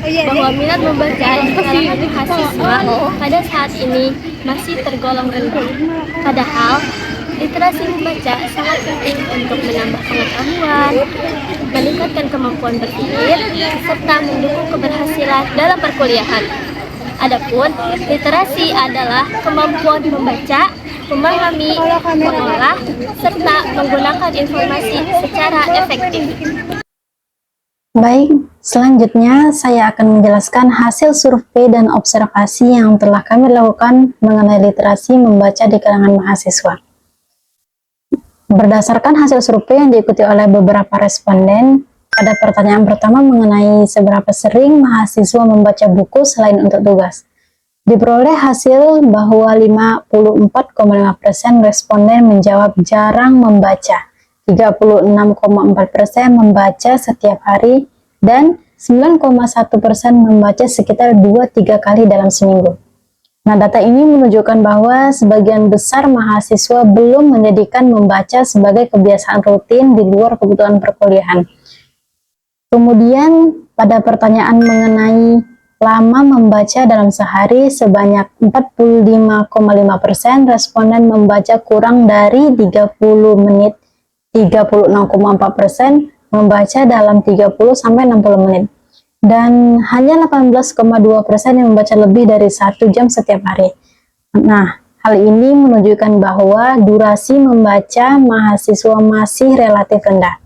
bahwa minat membaca di kalangan mahasiswa pada saat ini masih tergolong rendah. Padahal, literasi membaca sangat penting untuk menambah pengetahuan, meningkatkan kemampuan berpikir, serta mendukung keberhasilan dalam perkuliahan. Adapun literasi adalah kemampuan membaca, memahami, mengolah, serta menggunakan informasi secara efektif. Baik, selanjutnya saya akan menjelaskan hasil survei dan observasi yang telah kami lakukan mengenai literasi membaca di kalangan mahasiswa. Berdasarkan hasil survei yang diikuti oleh beberapa responden, pada pertanyaan pertama mengenai seberapa sering mahasiswa membaca buku selain untuk tugas, diperoleh hasil bahwa 54,5% responden menjawab jarang membaca, 36,4% membaca setiap hari, dan 9,1% membaca sekitar 2-3 kali dalam seminggu. Nah, data ini menunjukkan bahwa sebagian besar mahasiswa belum menjadikan membaca sebagai kebiasaan rutin di luar kebutuhan perkuliahan. Kemudian, pada pertanyaan mengenai lama membaca dalam sehari, sebanyak 45,5% responden membaca kurang dari 30 menit, 36,4% membaca dalam 30-60 menit, dan hanya 18,2% yang membaca lebih dari 1 jam setiap hari. Nah, hal ini menunjukkan bahwa durasi membaca mahasiswa masih relatif rendah.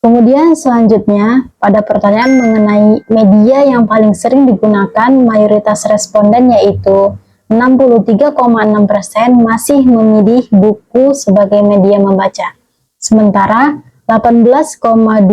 Kemudian selanjutnya, pada pertanyaan mengenai media yang paling sering digunakan, mayoritas responden yaitu 63,6% masih memilih buku sebagai media membaca. Sementara 18,2%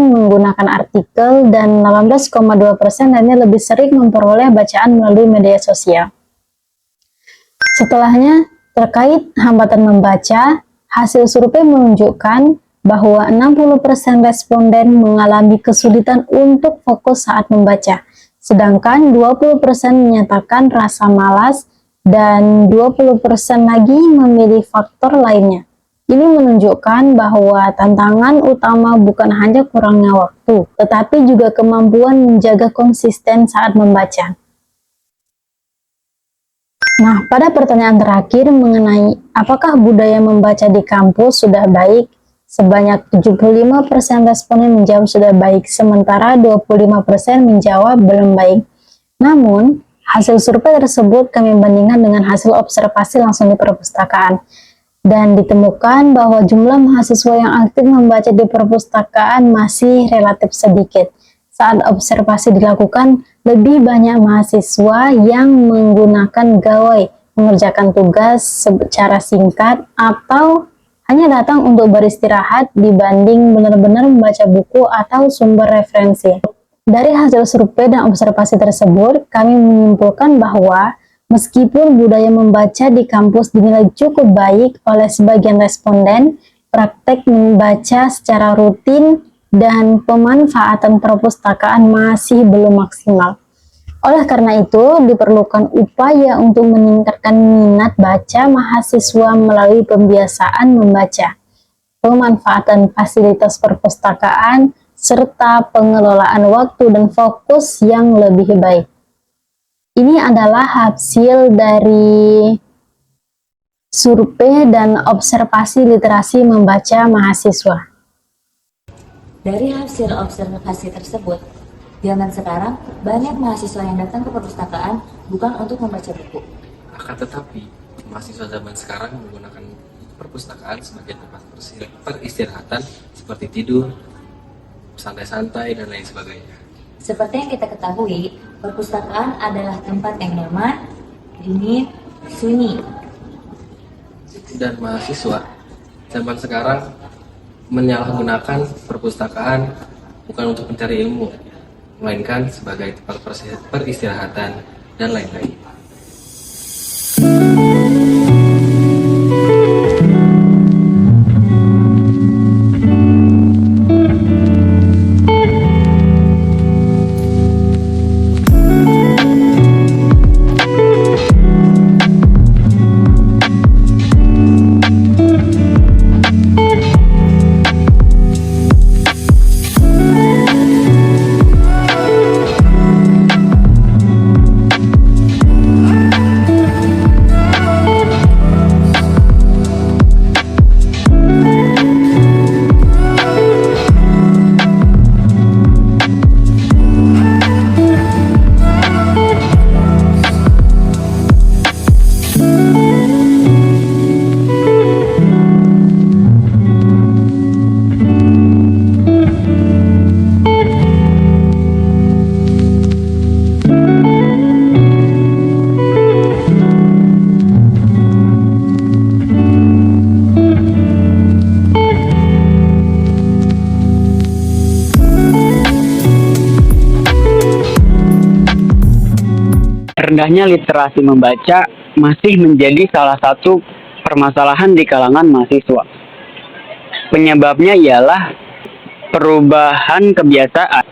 menggunakan artikel dan 18,2% lainnya lebih sering memperoleh bacaan melalui media sosial. Setelahnya, terkait hambatan membaca, hasil survei menunjukkan bahwa 60% responden mengalami kesulitan untuk fokus saat membaca, sedangkan 20% menyatakan rasa malas dan 20% lagi memilih faktor lainnya. Ini menunjukkan bahwa tantangan utama bukan hanya kurangnya waktu, tetapi juga kemampuan menjaga konsisten saat membaca. Nah, pada pertanyaan terakhir mengenai apakah budaya membaca di kampus sudah baik, sebanyak 75% responden menjawab sudah baik, sementara 25% menjawab belum baik. Namun, hasil survei tersebut kami bandingkan dengan hasil observasi langsung di perpustakaan. Dan ditemukan bahwa jumlah mahasiswa yang aktif membaca di perpustakaan masih relatif sedikit. Saat observasi dilakukan, lebih banyak mahasiswa yang menggunakan gawai, mengerjakan tugas secara singkat, atau hanya datang untuk beristirahat dibanding benar-benar membaca buku atau sumber referensi. Dari hasil survei dan observasi tersebut, kami menyimpulkan bahwa meskipun budaya membaca di kampus dinilai cukup baik oleh sebagian responden, praktek membaca secara rutin dan pemanfaatan perpustakaan masih belum maksimal. Oleh karena itu, diperlukan upaya untuk meningkatkan minat baca mahasiswa melalui pembiasaan membaca, pemanfaatan fasilitas perpustakaan, serta pengelolaan waktu dan fokus yang lebih baik. Ini adalah hasil dari survei dan observasi literasi membaca mahasiswa. Dari hasil observasi tersebut, zaman sekarang banyak mahasiswa yang datang ke perpustakaan bukan untuk membaca buku. Akan tetapi, mahasiswa zaman sekarang menggunakan perpustakaan sebagai tempat peristirahatan seperti tidur, santai-santai, dan lain sebagainya. Seperti yang kita ketahui, perpustakaan adalah tempat yang nyaman, dingin, sunyi. Dan mahasiswa zaman sekarang menyalahgunakan perpustakaan bukan untuk mencari ilmu, melainkan sebagai tempat peristirahatan dan lain-lain. rendahnya literasi membaca masih menjadi salah satu permasalahan di kalangan mahasiswa. Penyebabnya ialah perubahan kebiasaan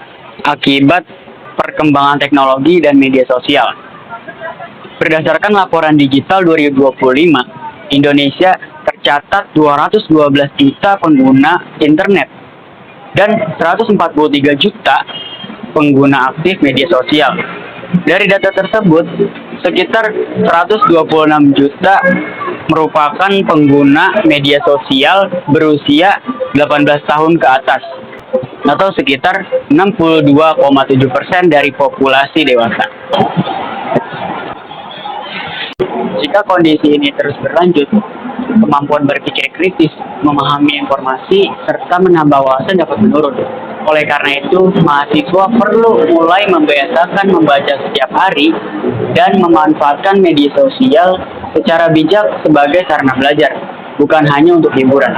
akibat perkembangan teknologi dan media sosial. Berdasarkan laporan digital 2025, Indonesia tercatat 212 juta pengguna internet dan 143 juta pengguna aktif media sosial. Dari data tersebut, sekitar 126 juta merupakan pengguna media sosial berusia 18 tahun ke atas, atau sekitar 62,7% dari populasi dewasa. Jika kondisi ini terus berlanjut, kemampuan berpikir kritis, memahami informasi, serta menambah wawasan dapat menurun. Oleh karena itu, mahasiswa perlu mulai membiasakan membaca setiap hari dan memanfaatkan media sosial secara bijak sebagai sarana belajar, bukan hanya untuk hiburan.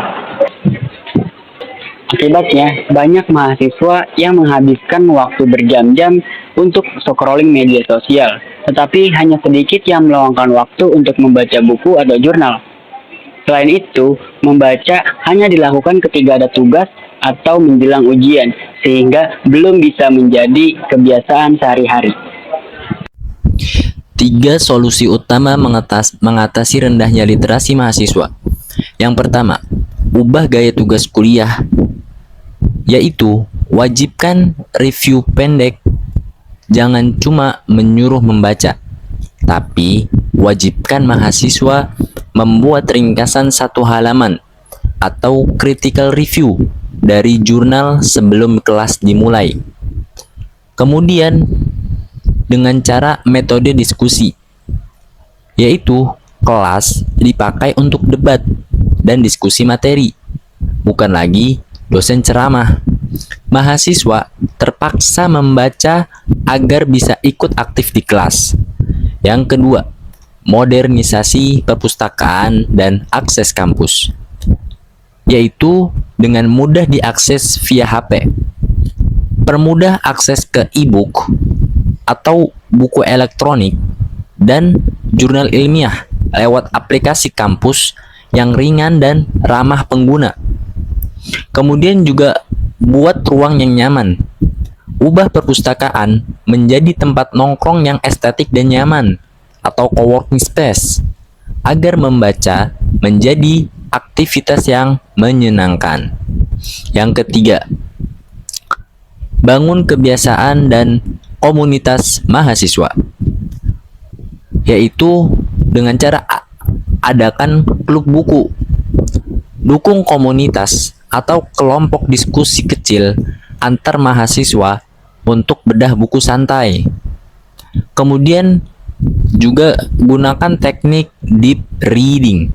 Akibatnya, banyak mahasiswa yang menghabiskan waktu berjam-jam untuk scrolling media sosial, tetapi hanya sedikit yang meluangkan waktu untuk membaca buku atau jurnal. Selain itu, membaca hanya dilakukan ketika ada tugas atau menjelang ujian, sehingga belum bisa menjadi kebiasaan sehari-hari. 3 solusi utama mengatasi rendahnya literasi mahasiswa. Yang pertama, ubah gaya tugas kuliah, yaitu wajibkan review pendek. Jangan cuma menyuruh membaca, tapi wajibkan mahasiswa membuat ringkasan 1 halaman atau critical review dari jurnal sebelum kelas dimulai. Kemudian dengan cara metode diskusi, yaitu kelas dipakai untuk debat dan diskusi materi, bukan lagi dosen ceramah. Mahasiswa terpaksa membaca agar bisa ikut aktif di kelas. Yang kedua, modernisasi perpustakaan dan akses kampus, yaitu dengan mudah diakses via HP. Permudah akses ke e-book atau buku elektronik dan jurnal ilmiah lewat aplikasi kampus yang ringan dan ramah pengguna. Kemudian juga buat ruang yang nyaman. Ubah perpustakaan menjadi tempat nongkrong yang estetik dan nyaman atau coworking space agar membaca menjadi aktivitas yang menyenangkan. Yang ketiga, bangun kebiasaan dan komunitas mahasiswa, yaitu dengan cara adakan klub buku. Dukung komunitas atau kelompok diskusi kecil antar mahasiswa untuk bedah buku santai. Kemudian juga gunakan teknik deep reading,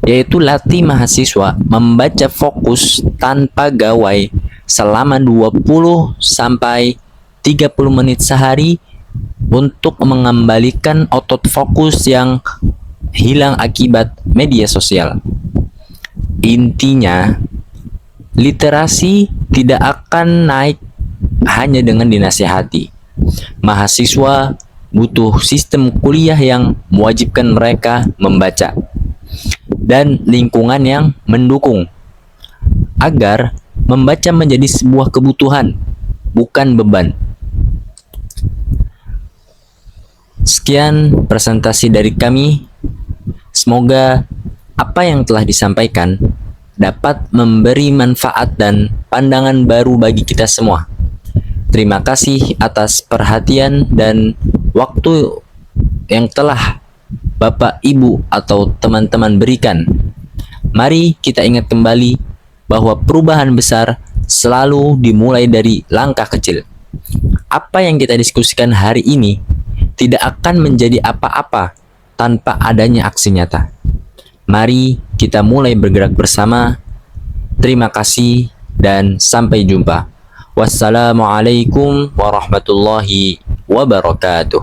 yaitu latih mahasiswa membaca fokus tanpa gawai selama 20 sampai 30 menit sehari untuk mengembalikan otot fokus yang hilang akibat media sosial. Intinya, literasi tidak akan naik hanya dengan dinasihati. Mahasiswa butuh sistem kuliah yang mewajibkan mereka membaca dan lingkungan yang mendukung agar membaca menjadi sebuah kebutuhan, bukan beban. Sekian presentasi dari kami. Semoga apa yang telah disampaikan dapat memberi manfaat dan pandangan baru bagi kita semua. Terima kasih atas perhatian dan waktu yang telah Bapak, Ibu, atau teman-teman berikan. Mari kita ingat kembali bahwa perubahan besar selalu dimulai dari langkah kecil. Apa yang kita diskusikan hari ini tidak akan menjadi apa-apa tanpa adanya aksi nyata. Mari kita mulai bergerak bersama. Terima kasih dan sampai jumpa. Wassalamualaikum warahmatullahi wabarakatuh.